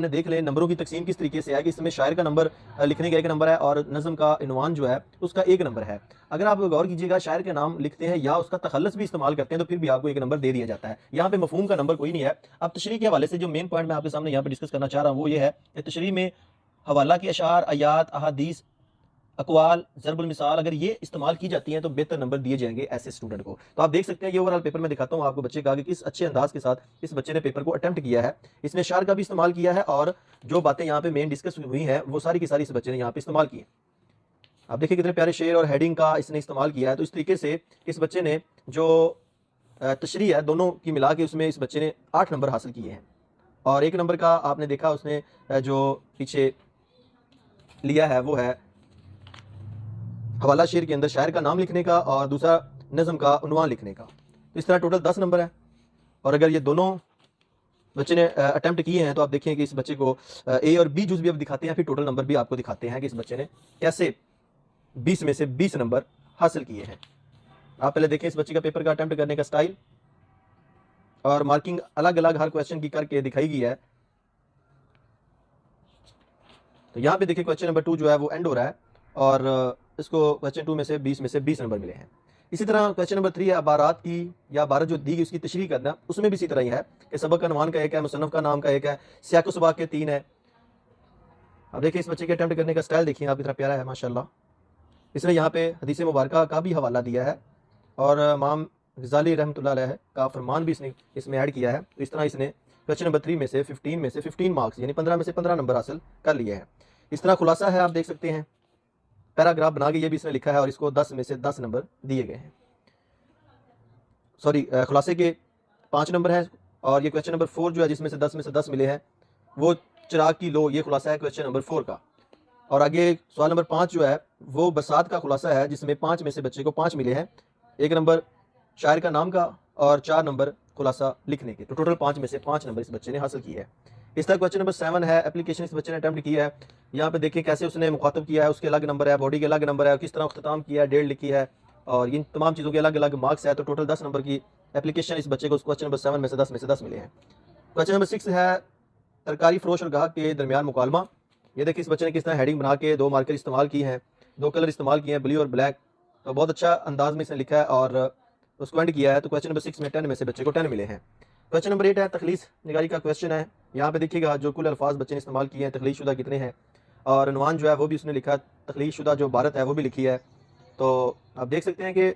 देख लें नंबरों की तकसीम किस तरीके से है कि इसमें शायर का नंबर लिखने का 1 नंबर है और नज़म का इनवान जो है उसका 1 नंबर है। अगर आप गौर कीजिएगा शायर के नाम लिखते हैं या उसका तखल्लुस भी इस्तेमाल करते हैं तो फिर भी आपको 1 नंबर दे दिया जाता है। यहाँ पे मफहूम का नंबर कोई नहीं है। अब तशरीह के हवाले से जो मेन पॉइंट मैं आपके सामने यहाँ पे डिस्कस करना चाह रहा हूँ वो ये है कि तशरीह में हवाला की अशार, आयात, अहादीस, अकवाल, ज़रबुल मिसाल अगर ये इस्तेमाल की जाती हैं तो बेहतर नंबर दिए जाएंगे ऐसे स्टूडेंट को। तो आप देख सकते हैं ये ओवरऑल पेपर में दिखाता हूँ आपको बच्चे का कि किस अच्छे अंदाज के साथ इस बच्चे ने पेपर को अटेम्प्ट किया है। इसने अशार का भी इस्तेमाल किया है और जो बातें यहाँ पे मेन डिस्कस हुई हैं वो सारी की सारी इस बच्चे ने यहाँ पे इस्तेमाल की है। आप देखिए कितने प्यारे शेर और हेडिंग का इसने इस्तेमाल किया है। तो इस तरीके से इस बच्चे ने जो तशरीह है दोनों की मिला के उसमें इस बच्चे ने 8 नंबर हासिल किए हैं। और 1 नंबर का आपने देखा उसने जो पीछे लिया है वो है हवाला शेर के अंदर शायर का नाम लिखने का और दूसरा नज़म का उन्वान लिखने का। तो इस तरह टोटल 10 नंबर है। और अगर ये दोनों बच्चे ने अटेम्प्ट किए हैं तो आप देखें कि इस बच्चे को ए और बी जुज़ भी अब दिखाते हैं, फिर टोटल नंबर भी आपको दिखाते हैं कि इस बच्चे ने कैसे 20 में से 20 नंबर हासिल किए हैं। आप पहले देखें इस बच्चे का पेपर का अटेम्प्ट करने का स्टाइल और मार्किंग अलग अलग हर क्वेश्चन की करके दिखाई गई है। तो यहाँ पे देखिए क्वेश्चन नंबर 2 जो है वो एंड हो रहा है और इसको क्वेश्चन 2 में से 20 नंबर मिले हैं। इसी तरह क्वेश्चन नंबर 3 है अबारात की या अबारत जो दी गई उसकी तशरीह करना, उसमें भी इसी तरह ही है कि सबक का अनवान का 1 है, मुसन्नफ़ का नाम का 1 है, सियाक़ व सबाक़ के 3 है। अब देखिए इस बच्चे के अटेम्प्ट करने का स्टाइल देखिए आप कितना प्यारा है माशाल्लाह। इसने यहाँ पे हदीस मुबारका का भी हवाला दिया है और इमाम गज़ाली रहमतुल्लाह अलैह का फरमान भी इसने इसमें ऐड किया है। तो इस तरह इसने क्वेश्चन नंबर 3 में से 15 मार्क्स यानी 15 में से 15 नंबर हासिल कर लिए हैं। इस तरह खुलासा है आप देख सकते हैं, पैराग्राफ बना के ये भी इसने लिखा है और इसको 10 में से 10 नंबर दिए गए हैं। सॉरी खुलासे के 5 नंबर हैं और ये क्वेश्चन नंबर 4 जो है जिसमें से 10 में से 10 मिले हैं वो चिराग की लो, ये खुलासा है क्वेश्चन नंबर 4 का। और आगे सवाल नंबर 5 जो है वो बरसात का खुलासा है जिसमें 5 में से बच्चे को 5 मिले हैं, 1 नंबर शायर का नाम का और 4 नंबर खुलासा लिखने के। तो टोटल 5 में से 5 नंबर इस बच्चे ने हासिल किए हैं। इस तरह क्वेश्चन नंबर 7 है एप्लीकेशन इस बच्चे ने अटेम्प्ट किया है। यहाँ पे देखिए कैसे उसने मुखातब किया है, उसके अलग नंबर है, बॉडी के अलग नंबर है, किस तरह अख्ताम किया है, डेट लिखी है और इन तमाम चीज़ों के अलग अलग मार्क्स है। तो टोटल 10 नंबर की एप्लीकेशन इस बच्चे को क्वेश्चन नंबर 7 में से 10 मिले हैं। क्वेश्चन नंबर 6 है तरकारी फरोश और ग्राहक के दरमियान मुकालमा। ये देखिए इस बच्चे ने किस तरह हेडिंग बना के 2 मार्कर इस्तेमाल किए हैं, 2 कलर इस्तेमाल किए हैं, ब्लू और ब्लैक। तो बहुत अच्छा अंदाज में इसने लिखा है और उसको एंड किया है। तो क्वेश्चन नंबर 6 में 10 में से बच्चे को 10 मिले हैं। क्वेश्चन नंबर 8 है तखलीस निगारी का क्वेश्चन है। यहाँ पे देखिएगा जो कुल अल्फाज बच्चे ने इस्तेमाल किए हैं, तखलीस शुदा कितने हैं और उन्वान जो है वो भी उसने लिखा, तखलीस शुदा जो भारत है वो भी लिखी है। तो आप देख सकते हैं कि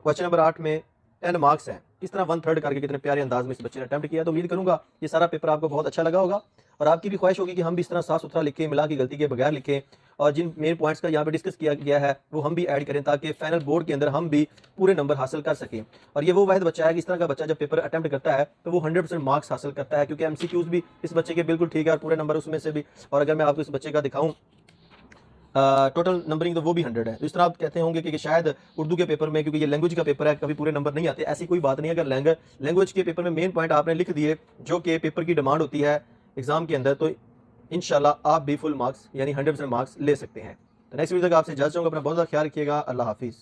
क्वेश्चन नंबर 8 में 10 मार्क्स हैं। किस तरह 1/3 करके कितने प्यारे अंदाज में इस बच्चे ने अटेम्प्ट किया। तो उम्मीद करूँगा ये सारा पेपर आपको बहुत अच्छा लगा होगा और आपकी भी ख्वाहिश होगी कि हम भी इस तरह साफ सुथरा लिखें, मिला की गलती के बगैर लिखें और जिन मेन पॉइंट्स का यहाँ पे डिस्कस किया गया है वो हम भी ऐड करें ताकि फाइनल बोर्ड के अंदर हम भी पूरे नंबर हासिल कर सकें। और ये वो वाहिद बच्चा है कि इस तरह का बच्चा जब पेपर अटेम्प्ट करता है तो वो 100% मार्क्स हासिल करता है, क्योंकि MCQs भी इस बच्चे के बिल्कुल ठीक है और पूरे नंबर उसमें से भी। और अगर मैं आपको इस बच्चे का दिखाऊँ टोटल नंबरिंग तो वो भी 100 है। तो इस तरह आप कहते होंगे कि शायद उर्दू के पेपर में, क्योंकि ये लैंग्वेज का पेपर है, कभी पूरे नंबर नहीं आते। ऐसी कोई बात नहीं है। अगर लैंग्वेज के पेपर में मेन पॉइंट आपने लिख दिए जो कि पेपर की डिमांड होती है एग्जाम के अंदर, तो इंशाल्लाह आप भी फुल मार्क्स यानी 100% मार्क्स ले सकते हैं। तो नेक्स्ट वीडियो तक आपसे इजाज़त चाहूँगा। अपना बहुत ज़्यादा ख्याल रखिएगा। अल्लाह हाफिज़।